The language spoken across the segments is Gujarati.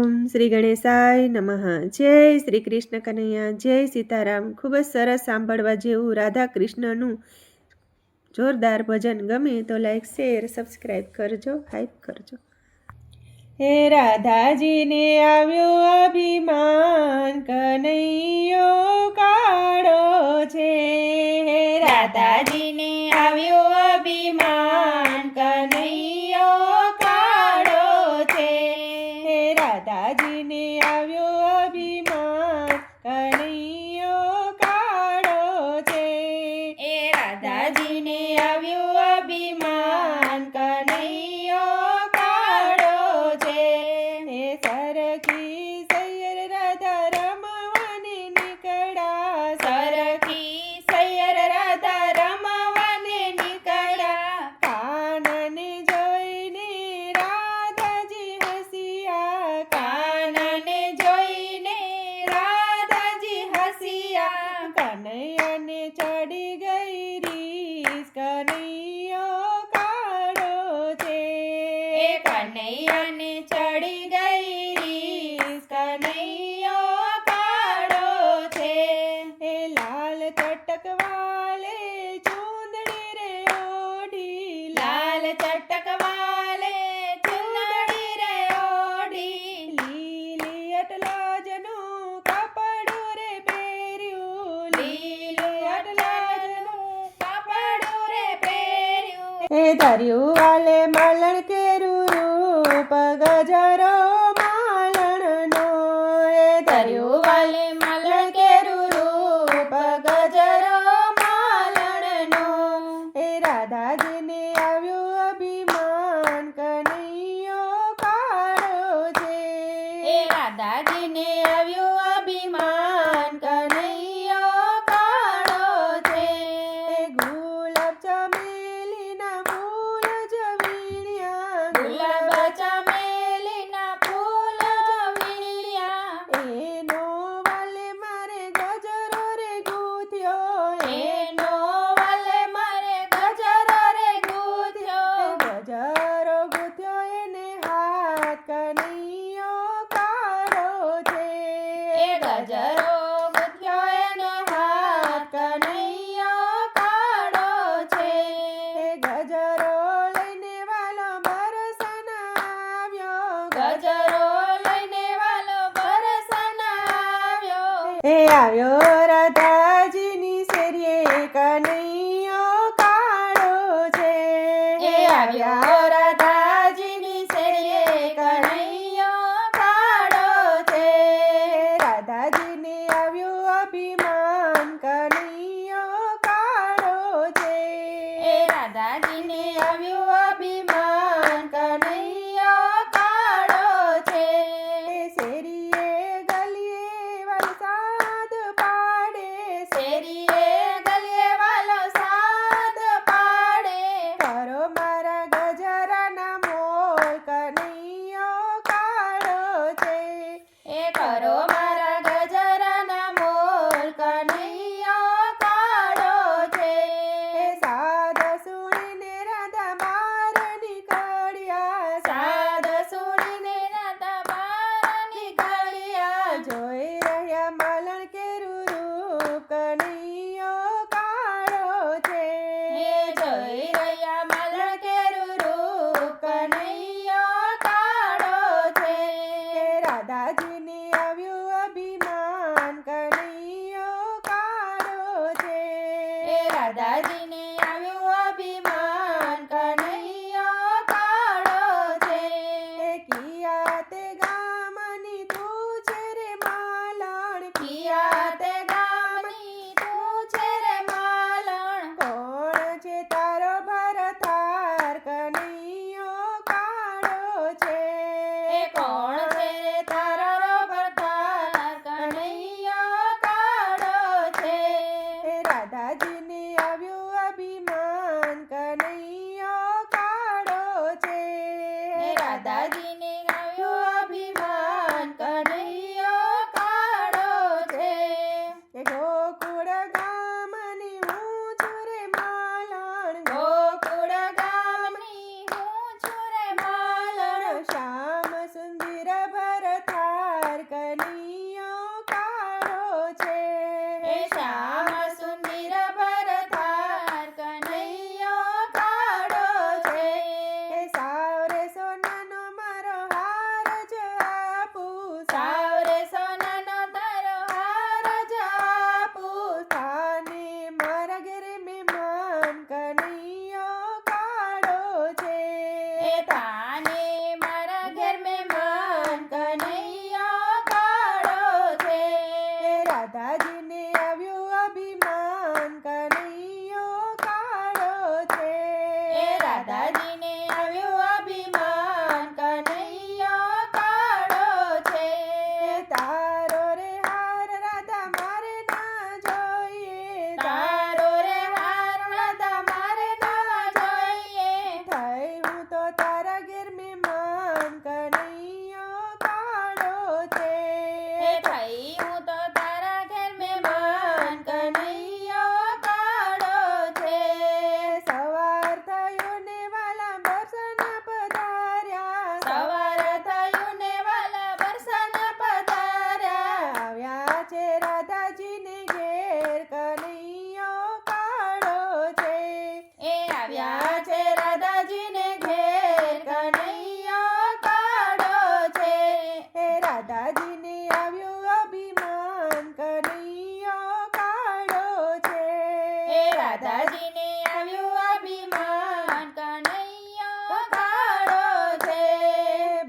ઓમ શ્રી ગણેશાય નમઃ. જય શ્રી કૃષ્ણ કનૈયા, જય સીતારામ. ખૂબ જ સરસ સાંભળવા જેવું રાધા કૃષ્ણનું જોરદાર ભજન. ગમે તો લાઈક, શેર, સબસ્ક્રાઈબ કરજો, હાઈપ કરજો. હે રાધાજીને આવ્યો અભિમાન, કનૈયો કાળો છે. હે રાધાજીને આવ્યો અભિમાન, કનૈયો કાળો છે. હે રાધાજીને આવ્યો અભિમાન, કનૈયો કાળો છે. હે રાધાજીને આવ્યો અભિમાન, કનૈયો કાળો છે. હે સરખી સૈયર રાધા રમવાને નીકળ્યા, સરખી સૈયર રાધા રમવાને નીકળ્યા. કાનને જોઈને રાધાજી હસિયા, કાનને જોઈને રાધાજી હસિયા. કનૈયાને ચડી ગઈ રીસ, કનૈયો કાળો છે. કનૈયાને ચડી ગઈ રીસ, કનૈયો કાળો છે. હે લાલ ચટકવાલે ચૂંદડી રે ઓઢી, લાલ ચટકવાલે ચૂંદડી રે ઓઢી. લીલી અટલાજનું કપડું રે પહેર્યું, લીલી અટલાજનું કપડું રે પહેર્યું. હે ધર્યું વાલે માલણ કેરું રૂપ, ગજરો માલણનો. હે ધર્યું વાલે માલણ કેરું રૂપ, ગજરો માલણનો. હે રાધાજીને આવ્યું અભિમાન, કનૈયો કાળો છે. હે રાધાજીને આવ્યું અભિમાન, કનૈયો કાળો છે. હે ગુલાબ ચમેલીના ફૂલ જવીણ્યા, ગુલાબ ચમેલીના ફૂલ જવીણ્યા. એનો વાલે મારે ગજરો રે ગૂંથ્યો, એનો વાલે મારે ગજરો રે ગૂંથ્યો. ગજરો ગૂંથ્યો એને હાથ, કનૈયો કાળો છે. એ ગજરો ગૂંથ્યો એને હાથ, કનૈયો કાળો છે. એ ગજરો લઈને વાલો બરસન આવ્યો, ગજરો લઈને વાલો બરસન આવ્યો. એ આવ્યો રાધાજીની શેરીએ, કનૈયો કાળો છે. એ આવ્યો રાધાજીની શેરીએ, કનૈયો કાળો છે. રાધાજીને આવ્યું અભિમાન, કનૈયો કાળો છે. એ રાધાજીને આવ્યું અભિમાન, કનૈયો કાળો છે. શેરીએ ગલીએ વાલો સાદ પાડે, શેરીએ ગલીએ વાલો સાદ પાડે. કરો મારા ગજરાના મોલ, કનૈયો કાળો છે. એ કરો મારા ગજરાના મોલ, કનૈયો કાળો છે. એ સાદ સુણીને રાધા બહાર નીકળ્યા, સાદ સુણીને રાધા બહાર નીકળ્યા. જોઈ રહ્યા માલણ કેરું રૂપ, કનૈયો કાળો છે. જોઈ રહ્યા માલણ કેરું રૂપ, કનૈયો કાળો છે. રાધાજીને આવ્યું અભિમાન, કનૈયો કાળો છે. રાધાજીને આવ્યું અભિમાન, કનૈયો કાળો છે. કિયા તે ગામની તું છે રે માલણ, કિયા તે ગામની તું છે રે માલણ. કોણ છે તારો ભરતાર, કનૈયો કાળો છે. કોણ છે રે તારો ભરતાર, કનૈયો કાળો છે. રાધાજીને આવ્યું અભિમાન, કનૈયો કાળો છે. રાધાજીને આવ્યું અભિમાન, કનૈયો કાળો છે. ગોકુળ ગામની હું છું રે માલણ, ગોકુળ ગામની હું છું રે માલણ. શ્યામ સુંદર ભરતા એ તાને મારા ઘેર મહેમાન કનૈયો કાળો છે. એ રાધાજીને આવ્યું અભિમાન કનૈયો કાળો છે. એ રાધાજીને આવ્યું અભિમાન કનૈયો કાળો છે. એ તારો રે હાર રાધા મારે ના જોઈએ. તારો રે હાર રાધા મારે ના જોઈએ. થઈ હું તો તારા ઘેર મહેમાન કનૈયો કાળો છે. એ થઈ હું તો તારા ઘેર મહેમાન કનૈયો કાળો છે. સવાર થયું ને વાલા બરસન પધાર્યા. સવાર થયું ને વાલા બરસાત પધાર્યા. આવ્યા છે રાધાજીને ઘેર કનૈયો કાળો છે. એ આવ્યા છે રાધાજીને ઘેર કનૈયો કાળો છે. એ રાધાજીને આવ્યું અભિમાન કનૈયો કાળો છે. એ રાધાજીને આવ્યું અભિમાન કનૈયો કાળો છે.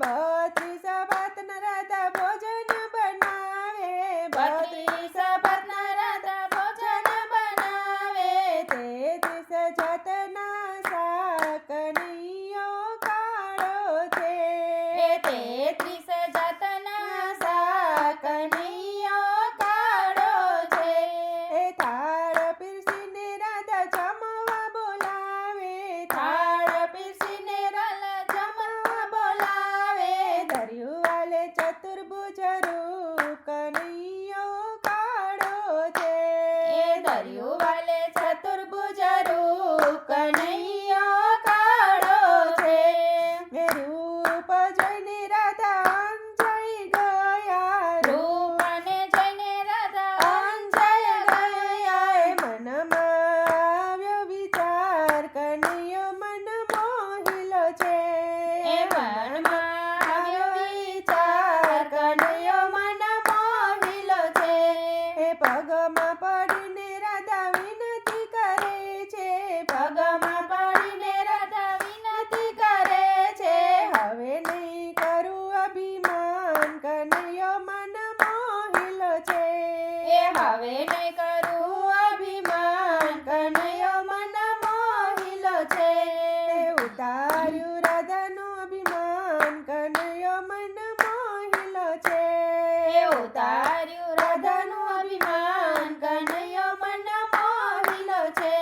32 ભાતના રાધા ભોજન બનાવે. 32 ભાતના રાધા ભોજન બનાવે. 33 જાતના શાક કનૈયો કાળો છે. એ 33 જાતના શાક કનૈયો કાળો છે. એ થાળ પીરસીને રાધા જમવા બોલાવે. થાળ પીરસીને રાધા જમવા બોલાવે. ધર્યું વાલે ચતુર્ભુજ રૂપ કનૈયો કાળો છે. એ ધર્યું વાલે ચતુર્ભુજ રૂપ કનૈયો કાળો છે. એ રૂપ જોઈને રાધા અંજાઈ ગયા. રૂપને જોઈને રાધા અંજાઈ ગયા. એ મનમાં આવ્યો વિચાર કનૈયો મન મોહિલો છે. એ મનમાં આવ્યો વિચાર કનૈયો મન મોહિલો છે. એ પગમાં પડીને રાધા વિનતી કરે છે. પગમાં પડીને રાધા વિનતી કરે છે. હવે નહીં કરું અભિમાન કનૈયો મન મોહિલો છે. એ હવે નહીં કરું અભિમાન કનૈયો મન મોહિલો છે. એ ઉતાર્યું રાધાનું અભિમાન કનૈયો મન મોહિલો છે. એ ઉતાર્યું રાધાનું અભિમાન કનૈયો મન મોહિલો છે.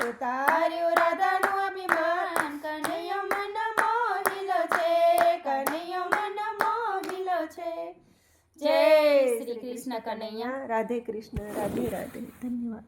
ઉતાર્યું રાધાનું અભિમાન કનૈયો મન મોહિલો છે. કનૈયો મન મોહિલો છે. જય શ્રી કૃષ્ણ કનૈયા. રાધે કૃષ્ણ. રાધે રાધે. ધન્યવાદ.